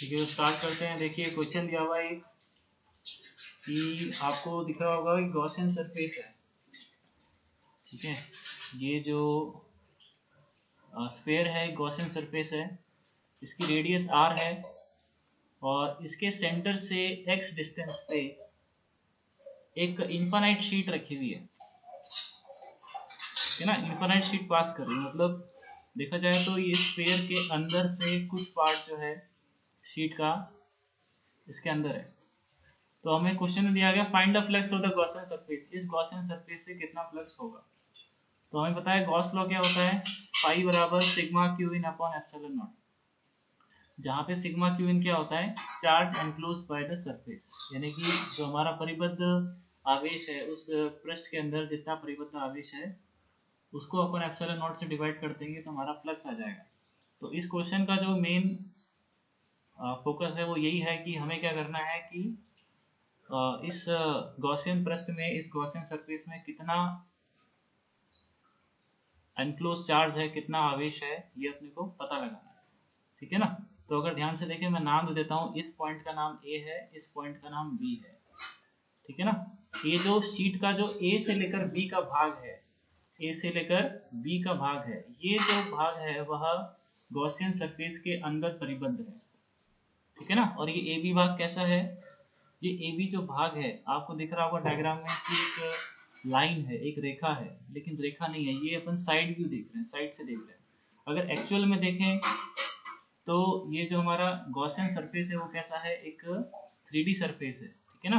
ठीक है, तो स्टार्ट करते हैं। देखिए क्वेश्चन दिया हुआ है कि आपको दिख रहा होगा कि गॉसियन सरफेस है, ठीक है। ये जो स्फेयर है गॉसियन सरफेस है, इसकी रेडियस r है और इसके सेंटर से x डिस्टेंस पे एक इनफाइनाइट शीट रखी हुई है ना। इनफाइनाइट शीट पास कर रही है, मतलब देखा जाए तो ये स्फेयर के अंदर से कुछ पार्ट जो है शीट का इसके अंदर है। तो हमें क्वेश्चन में दिया गया find the flux through the Gaussian surface, इस गॉसियन सरफेस से कितना फ्लक्स होगा। तो हमें पता है गॉस लॉ क्या होता है, फाई बराबर sigma q in upon epsilon not, जहाँ पे सिग्मा क्यू इन क्या होता है, charge enclosed by the surface, यानी कि जो हमारा परिबद्ध आवेश है उस पृष्ठ के अंदर जितना परिबद्ध आवेश है उसको अपन एप्सिलॉन नॉट से डिवाइड कर देंगे तो हमारा फ्लक्स आ जाएगा। तो इस क्वेश्चन का जो मेन फोकस है वो यही है कि हमें क्या करना है कि इस गॉसियन पृष्ठ में, इस गॉसियन सरफेस में कितना एनक्लोज चार्ज है, कितना आवेश है, ये अपने को पता लगाना है, ठीक है ना। तो अगर ध्यान से देखें, मैं नाम दे देता हूँ, इस पॉइंट का नाम ए है, इस पॉइंट का नाम बी है, ठीक है ना। ये जो शीट का जो ए से लेकर बी का भाग है, ए से लेकर बी का भाग है, ये जो भाग है वह गॉसियन सरफेस के अंदर परिबद्ध है, ठीक है ना। और ये ए बी भाग कैसा है, ये ए बी जो भाग है आपको दिख रहा होगा डायग्राम में कि एक लाइन है, एक रेखा है, लेकिन रेखा नहीं है, ये अपन साइड व्यू देख रहे हैं, साइड से देख रहे हैं। अगर एक्चुअल में देखें तो ये जो हमारा गॉसियन सरफेस है वो कैसा है, एक 3D सरफेस है, ठीक है ना,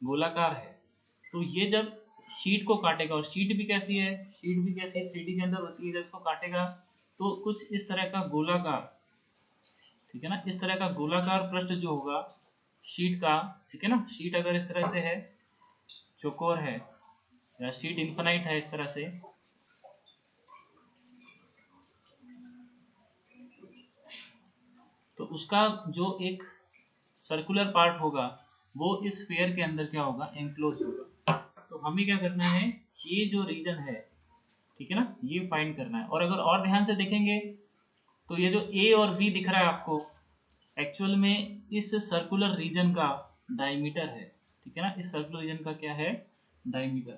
गोलाकार है। तो ये जब शीट को काटेगा, और शीट भी कैसी है, शीट भी कैसी है 3D के अंदर होती है, जब इसको काटेगा तो कुछ इस तरह का गोलाकार, ठीक है ना, इस तरह का गोलाकार पृष्ठ जो होगा शीट का, ठीक है ना। शीट अगर इस तरह से है, चौकोर है, या शीट इनफाइनाइट है इस तरह से, तो उसका जो एक सर्कुलर पार्ट होगा वो इस स्फीयर के अंदर क्या होगा, एनक्लोज होगा। तो हमें क्या करना है, ये जो रीजन है, ठीक है ना, ये फाइंड करना है। और अगर और ध्यान से देखेंगे तो ये जो ए और बी दिख रहा है आपको, एक्चुअल में इस सर्कुलर रीजन का डायमीटर है, ठीक है ना, इस सर्कुलर रीजन का क्या है, डायमीटर।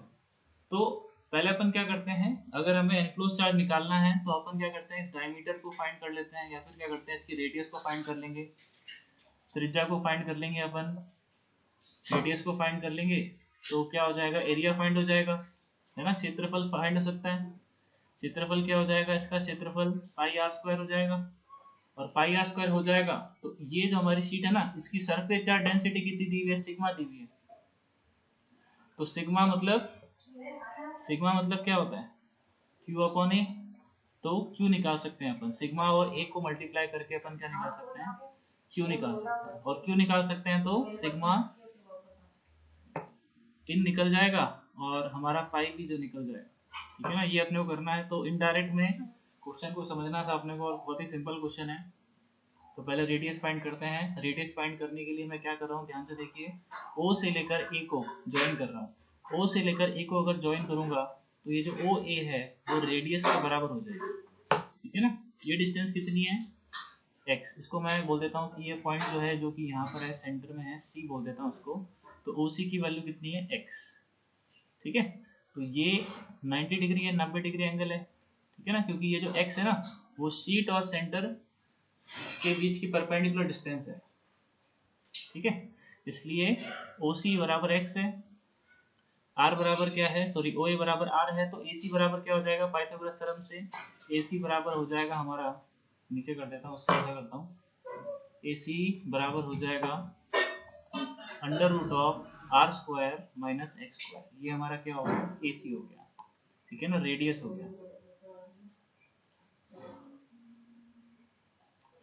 तो पहले अपन क्या करते हैं, अगर हमें एनक्लोज चार्ज निकालना है तो अपन क्या करते हैं, इस डायमीटर को फाइंड कर लेते हैं, या फिर क्या करते हैं इसकी रेडियस को फाइंड कर लेंगे, त्रिज्या को फाइंड कर लेंगे अपन, रेडियस को फाइंड कर लेंगे तो क्या हो जाएगा, एरिया फाइंड हो जाएगा, है ना। क्षेत्रफल फाइंड हो सकता है, क्षेत्रफल क्या हो जाएगा, इसका क्षेत्रफल पाई आर स्क्वायर हो जाएगा, और पाई आर स्क्वायर हो जाएगा तो ये जो हमारी शीट है ना, इसकी सरफेस चार्ज डेंसिटी कितनी दी हुई है, सिग्मा दी हुई है। तो सिग्मा मतलब क्या होता है, क्यू अपॉन ए। तो क्यू निकाल सकते हैं अपन, सिग्मा और ए को मल्टीप्लाई करके अपन क्या निकाल सकते हैं, क्यू निकाल सकते हैं। और क्यू निकाल सकते हैं तो सिग्मा इन निकल जाएगा और हमारा फाइव भी जो निकल जाएगा, ठीक है ना। ये अपने को करना है। तो इनडायरेक्ट में क्वेश्चन को समझना था अपने को, और बहुत ही सिंपल क्वेश्चन है। तो पहले रेडियस फाइंड करते हैं। रेडियस फाइंड करने के लिए मैं क्या कर रहा हूँ, ध्यान से देखिए, ओ से लेकर ए को ज्वाइन कर रहा हूँ। ओ से लेकर ए को अगर ज्वाइन करूंगा तो ये जो ओ ए है वो रेडियस के बराबर हो जाएगी, ठीक है ना। ये डिस्टेंस कितनी है, एक्स। इसको मैं बोल देता हूँ कि ये पॉइंट जो है, जो कि यहाँ पर है, सेंटर में है, सी बोल देता हूँ उसको। तो ओ सी की वैल्यू कितनी है, एक्स, ठीक है। तो ये 90 डिग्री है, 90 डिग्री एंगल है, ठीक है ना, क्योंकि ये जो एक्स है ना वो शीट और सेंटर के बीच की परपेंडिकुलर डिस्टेंस है, ठीक है। इसलिए ओ सी बराबर एक्स है, आर बराबर क्या है, सॉरी ओ ए बराबर आर है, तो ए सी बराबर क्या हो जाएगा, पाइथागोरस थ्योरम से ए सी बराबर हो जाएगा हमारा, नीचे कर देता हूँ उसको, ऐसा करता हूँ, ए सी बराबर हो जाएगा under root of are square minus x square. ये हमारा क्या हो गया, ए सी हो गया, ठीक है ना, रेडियस हो गया,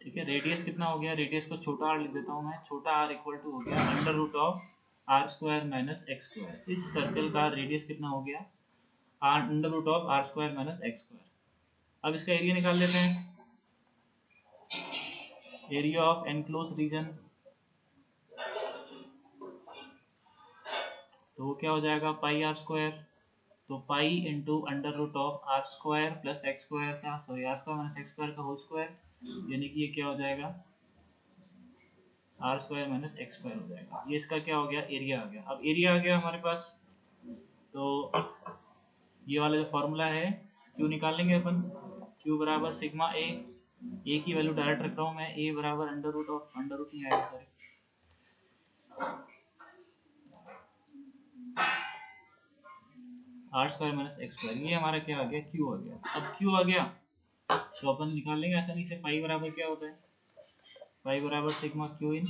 ठीक है। रेडियस कितना हो गया, रेडियस को छोटा आर लिख देता हूँ मैं, छोटा आर इक्वल टू हो गया under root of are square minus x square. इस सर्कल का रेडियस कितना हो गया, R under root of are square minus x square. अब इसका एरिया निकाल लेते हैं, एरिया ऑफ एनक्लोज रीजन, तो वो क्या हो जाएगा, पाई आर स्क्वायर। तो pi into under root of are square plus x square का, sorry are square minus x square का होल स्क्वायर, यानी कि ये क्या हो जाएगा r square minus x square हो जाएगा। ये इसका क्या हो गया, एरिया आ गया। अब एरिया आ गया हमारे पास, तो ये वाला जो फॉर्मूला है क्यू निकालेंगे अपन। क्यू बराबर सिग्मा ए की वैल्यू डायरेक्ट रख रहा हूँ मैं, ए बराबर under root of, under root नहीं आएगा sorry, are square minus x square. ये हमारा क्या आ गया, क्यू आ गया। अब क्यू आ गया तो अपन निकाल लेंगे आसानी से। पाई बराबर क्या होता है, पाई बराबर sigma q in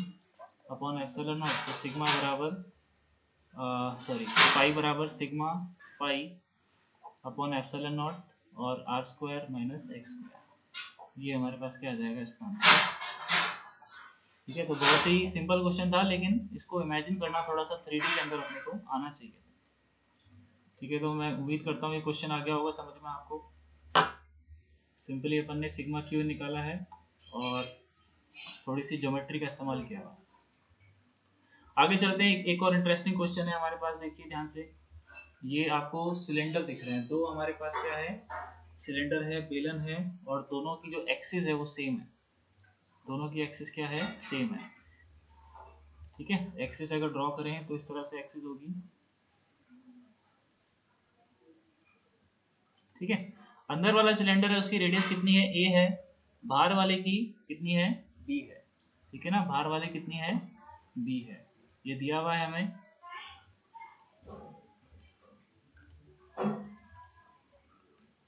upon epsilon naught. तो सिग्मा बराबर सॉरी पाई बराबर sigma pi upon epsilon naught और r square minus x square. ये हमारे पास क्या आ जाएगा इसका आंसर। ठीक है, तो बहुत ही सिंपल क्वेश्चन था, लेकिन इसको इमेजिन करना थोड़ा सा 3D के अंदर अपने को आना चाहिए। ठीक है, तो मैं उम्मीद करता हूँ ये क्वेश्चन आ गया होगा समझ में आपको। सिंपली अपन ने सिग्मा क्यू निकाला है और थोड़ी सी ज्योमेट्री का इस्तेमाल किया हुआ। आगे चलते हैं, एक और इंटरेस्टिंग क्वेश्चन है हमारे पास, देखिए ध्यान से। ये आपको सिलेंडर दिख रहे हैं, तो हमारे पास क्या है, सिलेंडर है, बेलन है, और दोनों की जो एक्सिस है वो सेम है। दोनों की एक्सिस क्या है, सेम है। ठीक है, एक्सिस अगर ड्रॉ करें तो इस तरह से एक्सिस होगी। ठीक है, अंदर वाला सिलेंडर है, उसकी रेडियस कितनी है, ए है। बाहर वाले की कितनी है, बी है। ठीक है ना, बाहर वाले कितनी है, बी है। ये दिया हुआ है हमें।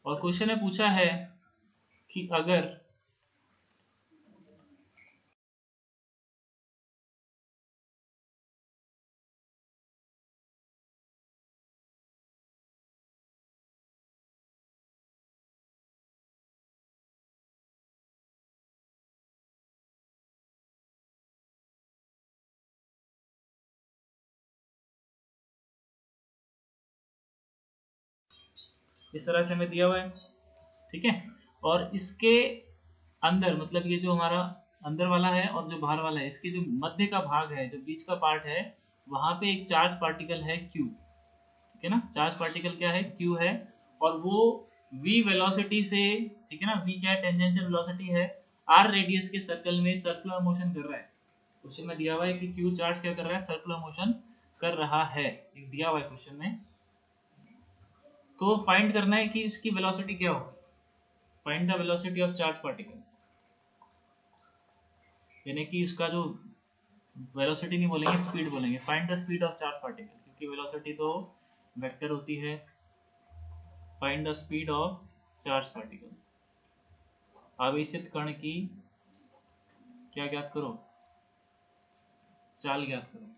और क्वेश्चन में पूछा है कि अगर इस तरह से हमें दिया हुआ है। ठीक है, और इसके अंदर मतलब ये जो हमारा अंदर वाला है और जो बाहर वाला है, इसके जो मध्य का भाग है, जो बीच का पार्ट है, वहां पे एक चार्ज पार्टिकल है क्यू। ठीक है ना, चार्ज पार्टिकल क्या है, क्यू है, और वो v वेलोसिटी से, ठीक है ना, v क्या है, टेंजेंशियल वेलोसिटी है, r रेडियस के सर्कल में सर्कुलर मोशन कर रहा है। क्वेश्चन में दिया हुआ है कि क्यू चार्ज क्या कर रहा है, सर्कुलर मोशन कर रहा है, एक दिया हुआ है क्वेश्चन में। तो फाइंड करना है कि इसकी वेलोसिटी क्या होगी। Find the velocity of charge particle, यानी कि इसका जो वेलोसिटी नहीं बोलेंगे, स्पीड बोलेंगे। Find the speed of charge particle, क्योंकि वेलोसिटी तो वेक्टर होती है। Find the speed of charge particle, आवेशित कण की क्या ज्ञात करो, चाल ज्ञात करो।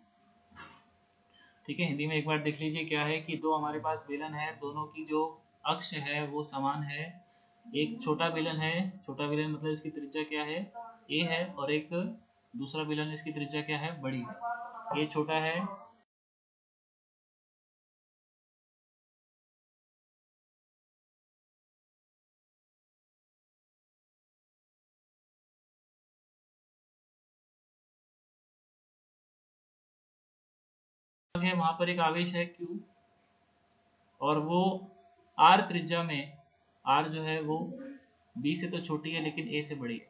ठीक है, हिंदी में एक बार देख लीजिए क्या है कि दो हमारे पास बेलन है, दोनों की जो अक्ष है वो समान है। एक छोटा बेलन है, छोटा बेलन मतलब इसकी त्रिज्या क्या है, ए है, और एक दूसरा बेलन इसकी त्रिज्या क्या है, बड़ी है। ये छोटा है, वहां पर एक आवेश है Q, और वो R त्रिज्या में, R जो है वो B से तो छोटी है लेकिन A से बड़ी है।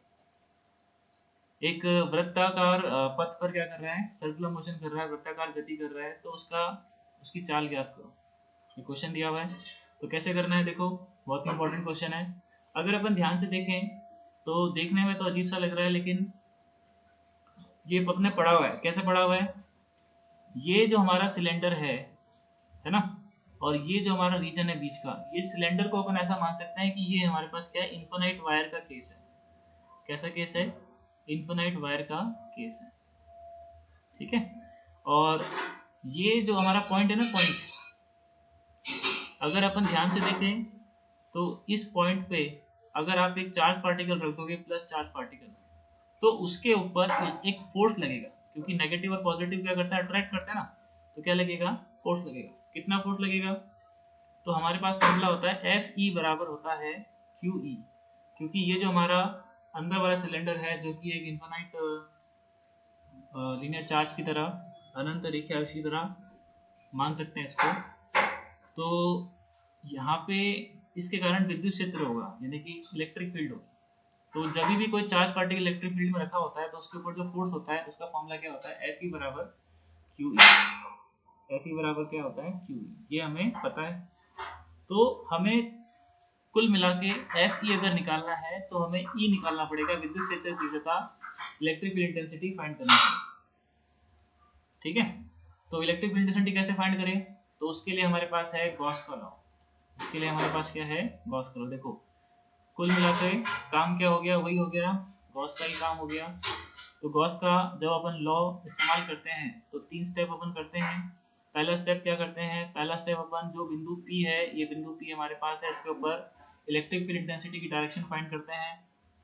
एक वृत्ताकार पथ पर क्या कर रहा है, सर्कुलर मोशन कर रहा है, वृत्ताकार गति कर रहा है, तो उसकी चाल ज्ञात करो। ये क्वेश्चन दिया हुआ है, तो कैसे करना है देखो, बहुत ही इंपॉर्टेंट क्वेश्चन है। अगर अपन ध्यान से देखें तो देखने में तो अजीब सा लग रहा है, लेकिन ये अपने पढ़ा हुआ है। कैसे पढ़ा हुआ है, ये जो हमारा सिलेंडर है ना, और ये जो हमारा रीजन है बीच का, ये सिलेंडर को अपन ऐसा मान सकते हैं कि ये हमारे पास क्या है, इन्फिनाइट वायर का केस है। कैसा केस है, इन्फिनाइट वायर का केस है। ठीक है, और ये जो हमारा पॉइंट है ना, पॉइंट, अगर अपन ध्यान से देखें तो इस पॉइंट पे अगर आप एक चार्ज पार्टिकल रख दोगे, प्लस चार्ज पार्टिकल, तो उसके ऊपर एक फोर्स लगेगा, क्योंकि नेगेटिव और पॉजिटिव क्या करता है, अट्रैक्ट करता है ना, तो क्या लगेगा, फोर्स लगेगा। कितना फोर्स लगेगा, तो हमारे पास फॉर्मूला होता है एफ ई बराबर होता है क्यू ई, क्योंकि ये जो हमारा अंदर वाला सिलेंडर है, जो कि एक इन्फिनाइट लीनियर चार्ज की तरह, अनंत रेखा की तरह मान सकते हैं इसको, तो यहाँ पे इसके कारण विद्युत क्षेत्र होगा, यानी कि इलेक्ट्रिक फील्ड होगी। तो जब भी कोई चार्ज पार्टिकल इलेक्ट्रिक फील्ड में रखा होता है तो उसके ऊपर जो फोर्स होता है उसका फॉर्मूला क्या होता है, Fe बराबर QE। Fe बराबर क्या होता है, QE, ये हमें पता है। तो हमें कुल मिला के Fe अगर निकालना है तो हमें E निकालना पड़ेगा, विद्युत क्षेत्र तीव्रता, इलेक्ट्रिक फील्ड इंटेंसिटी फाइंड करनी है। ठीक है, तो इलेक्ट्रिक फील्ड इंटेंसिटी कैसे फाइंड करें, तो उसके लिए हमारे पास है गॉस का लॉ। उसके लिए हमारे पास क्या है, गॉस का लॉ। देखो कुल मिलाकर काम क्या हो गया, वही हो गया, गॉस का ही काम हो गया। तो गॉस का जब अपन लॉ इस्तेमाल करते हैं तो 3 स्टेप अपन करते हैं। पहला स्टेप क्या करते हैं, पहला स्टेप अपन जो बिंदु P है, ये बिंदु P हमारे पास है, इसके ऊपर इलेक्ट्रिक फील्ड इंटेंसिटी की डायरेक्शन फाइंड करते हैं।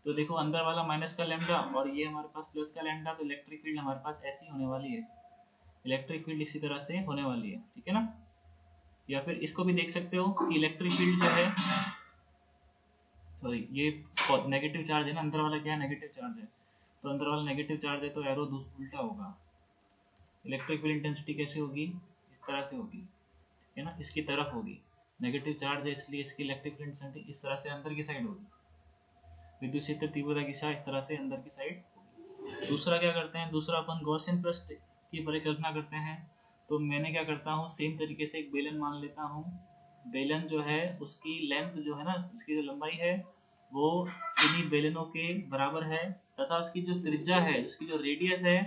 तो देखो अंदर वाला माइनस का लैम्डा और ये हमारे पास प्लस का लैम्डा, तो इलेक्ट्रिक फील्ड हमारे पास ऐसी होने वाली है, इलेक्ट्रिक फील्ड इसी तरह से होने वाली है। ठीक है ना, या फिर इसको भी देख सकते हो कि इलेक्ट्रिक फील्ड जो है, सॉरी ये नेगेटिव चार्ज है ना, अंदर वाला क्या है, नेगेटिव चार्ज है, तो अंदर वाला नेगेटिव चार्ज है तो एरो उल्टा होगा। इलेक्ट्रिक फील्ड इंटेंसिटी कैसे होगी, इस तरह से होगी, ठीक है ना, इसकी तरफ होगी, नेगेटिव चार्ज है इसलिए इसकी इलेक्ट्रिक फील्ड इंटेंसिटी इस तरह से अंदर की साइड होगी, विद्युत क्षेत्र तीव्रता की दिशा इस तरह से अंदर की साइड होगी। दूसरा क्या करते हैं, दूसरा अपन गॉसियन पृष्ठ की परिकल्पना करते हैं। तो मैंने क्या करता हूँ, सेम तरीके से एक बेलन मान लेता हूँ। बेलन जो है उसकी लेंथ जो है ना, उसकी जो लंबाई है वो इन्हीं बेलनों के बराबर है, तथा उसकी जो त्रिज्या है, उसकी जो रेडियस है,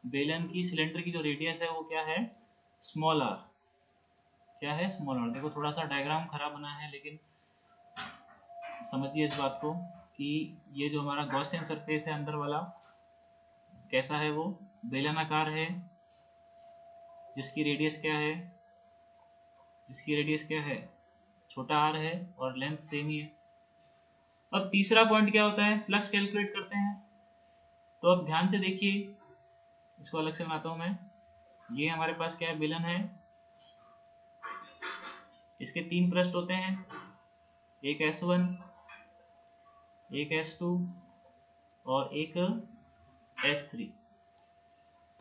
बेलन की सिलेंडर की जो रेडियस है वो क्या है, स्मॉल आर। क्या है, स्मॉल आर। देखो थोड़ा सा डायग्राम खराब बना है, लेकिन समझिए इस बात को कि ये जो हमारा गॉसियन सरफेस है अंदर वाला कैसा है, वो बेलनाकार है, जिसकी रेडियस क्या है, जिसकी रेडियस क्या है, छोटा आर है और लेंथ सेम ही है। अब तीसरा पॉइंट क्या होता है, फ्लक्स कैलकुलेट करते हैं। तो अब ध्यान से देखिए, इसको अलग से बनाता हूं मैं। ये हमारे पास क्या है, बेलन है, इसके 3 पृष्ठ होते हैं, एक S1, एक S2 और एक S3।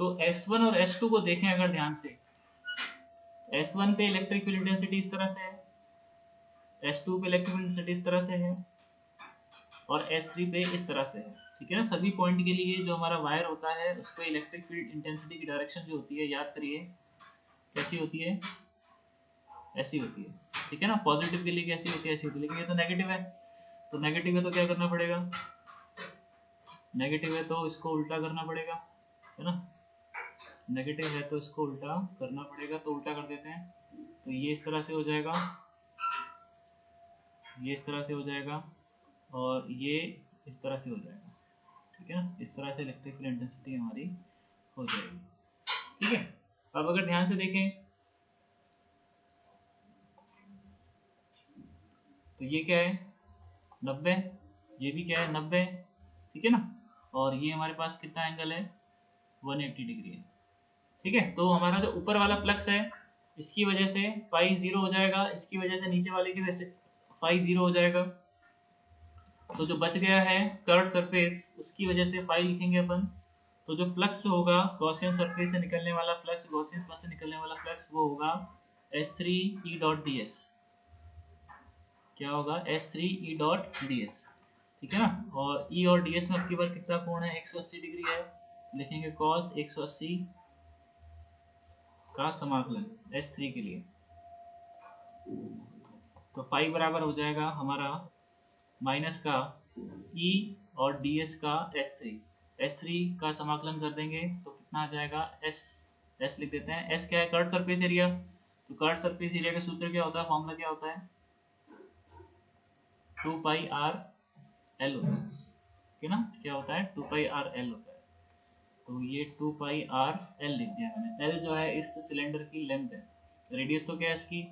तो S1 और S2 को देखें अगर ध्यान से, S1 पे इलेक्ट्रिक फील्ड इंटेंसिटी इस तरह से है, S2 पे इलेक्ट्रिक फील्ड इंटेंसिटी इस तरह से है और S3 पे इस तरह से है। ठीक है ना, सभी पॉइंट के लिए जो हमारा वायर होता है उस पर इलेक्ट्रिक फील्ड इंटेंसिटी की डायरेक्शन जो होती है, याद करिए कैसी होती है, ऐसी होती है। ठीक है ना, पॉजिटिव के लिए कैसी होती है, ऐसी होती है, लेकिन ये तो नेगेटिव है, तो नेगेटिव है तो क्या करना पड़ेगा, नेगेटिव है तो इसको उल्टा करना पड़ेगा, है ना, नेगेटिव है तो इसको उल्टा करना पड़ेगा। तो उल्टा कर देते हैं, तो ये इस तरह से हो जाएगा, ये इस तरह से हो जाएगा और ये इस तरह से हो जाएगा। ठीक है ना, इस तरह से इलेक्ट्रिक फील्ड इंटेंसिटी हमारी हो जाएगी। ठीक है, अब अगर ध्यान से देखें तो ये क्या है, 90, ये भी क्या है, 90। ठीक है ना, और ये हमारे पास कितना एंगल है, 180 डिग्री है। ठीक है, तो हमारा जो ऊपर वाला फ्लक्स है इसकी वजह से फाई 0 हो जाएगा, इसकी वजह से नीचे वाले की वजह से फाई 0 हो जाएगा। तो जो बच गया है कर्व सरफेस, उसकी वजह से फाई लिखेंगे अपन। तो जो फ्लक्स होगा गॉसियन सरफेस से निकलने वाला फ्लक्स, गॉसियन प्लस से निकलने वाला फ्लक्स, वो होगा S3E.ds। क्या होगा, S3E.ds। ठीक है ना, और E और ds में आपकी बार कितना कोण है, 180 डिग्री है, लिखेंगे cos 180 का समाकलन S3 के लिए। तो फाई बराबर हो जाएगा हमारा माइनस का E और ds का S3 का समाकलन कर देंगे तो कितना आ जाएगा, S लिख देते हैं। S क्या है, कर्व सरफेस एरिया। तो कर्व सरफेस एरिया का सूत्र क्या होता है, फॉर्मूला क्या होता है, 2 पाई आर एल होता है। ठीक है ना, क्या होता है, 2 पाई आर एल होता है। तो ये 2 पाई आर एल लिख दिया मैंने। एल जो है इस सिलेंडर की लेंथ है, रेडियस तो क्या है इसकी,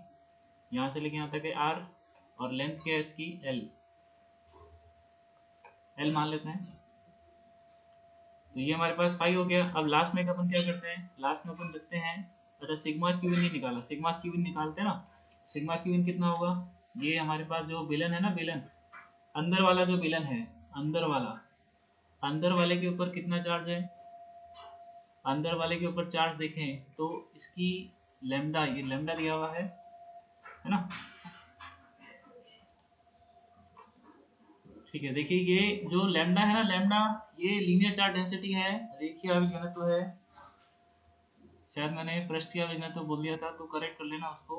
यहाँ से लेके यहाँ तक है आर, और लेंथ क्या है इसकी, एल मान लेते हैं। तो ये हमारे पास पाई हो गया। अब लास्ट में अपन क्या करते हैं, लास्ट में अपन देखते हैं, अच्छा सिग्मा क्यू इन नहीं निकाला, सिग्मा क्यू इन निकालते हैं ना, सिग्मा क्यू इन कितना होगा, ये हमारे पास जो बेलन है ना, बेलन अंदर वाला जो बेलन है, अंदर वाले के ऊपर कितना चार्ज है, अंदर वाले के ऊपर चार्ज देखें तो इसकी लैम्डा, ये लैम्डा दिया हुआ है ना, ठीक है, देखिए ये जो लैम्डा है ना, लैम्डा ये लीनियर चार्ज डेंसिटी है, रेखीय आवेश घनत्व है। शायद मैंने पृष्ठीय आवेश घनत्व बोल दिया था, तो करेक्ट कर लेना उसको।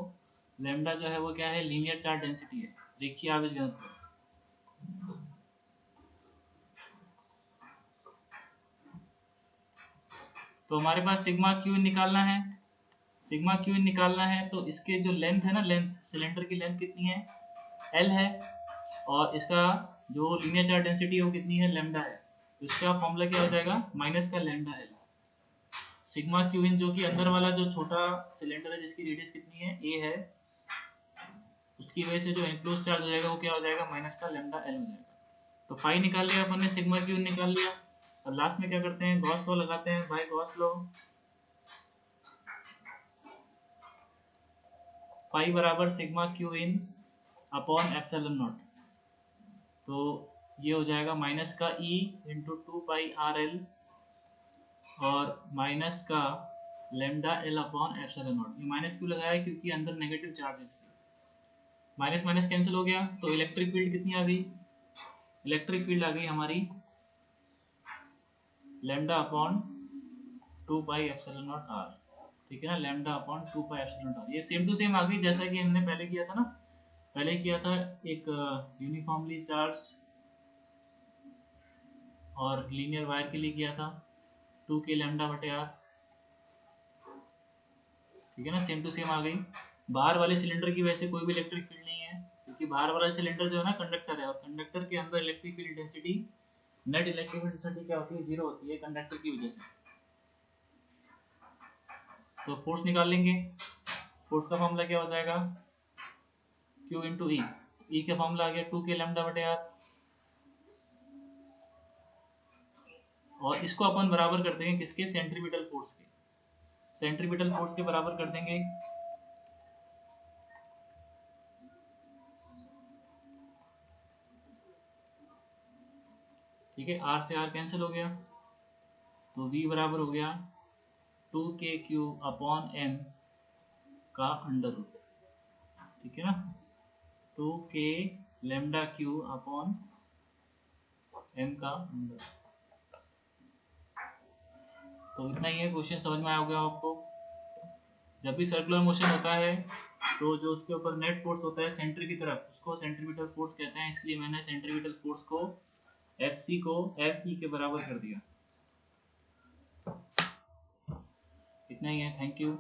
लैम्डा जो है वो क्या है, लीनियर चार्ज डेंसिटी है, रेखीय आवेश घनत्व। तो हमारे पास सिग्मा क्यू निकालना है। सिग्मा क्यू निकालना है तो इसके जो लेंथ है ना, लेंथ सिलेंडर की लेंथ कितनी है, एल है, और इसका जो लीनियर चार्ज डेंसिटी है वो कितनी है, लैम्डा है। तो इसका फॉर्मूला क्या हो जाएगा, माइनस का लैम्डा एल। सिग्मा क्यू इन जो कि अंदर वाला जो छोटा सिलेंडर है जिसकी रेडियस कितनी है, ए है, उसकी वजह से जो एनक्लोज चार्ज हो जाएगा वो क्या हो जाएगा, माइनस का लैम्डा एल हो जाएगा। तो फाई निकाल लिया अपन ने, सिग्मा क्यू निकाल लिया। और लास्ट में क्या करते हैं, गॉस लॉ लगाते हैं, बाय गॉस लॉ पाई बराबर sigma q in upon epsilon naught. तो ये हो जाएगा माइनस का ई इंटू 2πRL और माइनस का lambda L upon epsilon not. ये माइनस क्यों लगाया, क्योंकि अंदर नेगेटिव चार्ज है इसलिए। माइनस माइनस कैंसिल हो गया, तो इलेक्ट्रिक फील्ड कितनी आ गई, इलेक्ट्रिक फील्ड आ गई हमारी लैम्डा अपॉन 2π/r। ठीक है ना, लैम्डा अपॉन 2π/r। ये सेम टू सेम आ गई जैसा कि हमने पहले किया था ना। पहले किया था एक यूनिफॉर्मली चार्ज और लीनियर वायर के लिए किया था 2k λ/r। ठीक है ना, सेम टू सेम आ गई। बाहर वाले सिलेंडर की वजह से कोई भी इलेक्ट्रिक फील्ड नहीं है, क्योंकि बाहर वाला सिलेंडर जो है ना कंडक्टर है, और कंडक्टर के अंदर electric field intensity, net electric field intensity क्या होती है, जीरो होती है कंडक्टर की वजह से। तो फोर्स निकाल लेंगे। फोर्स का फॉर्मूला क्या हो जाएगा, Q इंटू ई। ई का फॉर्मूला आ गया 2k λ/r, और इसको अपन बराबर कर देंगे किसके, सेंट्रीपिटल फोर्स के। सेंट्रीपिटल फोर्स के बराबर कर देंगे। ठीक है, R से R कैंसिल हो गया, तो V बराबर हो गया 2kq अपॉन m का अंडर रूट। ठीक है ना, 2k λ/q अपॉन m का अंडर। तो इतना ही है, क्वेश्चन समझ में आ गया आपको। जब भी सर्कुलर मोशन होता है तो जो उसके ऊपर नेट फोर्स होता है सेंटर की तरफ, उसको सेंट्रीपिटल फोर्स कहते हैं। इसलिए मैंने सेंट्रीपिटल फोर्स को Fc को Fe के बराबर कर दिया। इतना ही है, थैंक यू।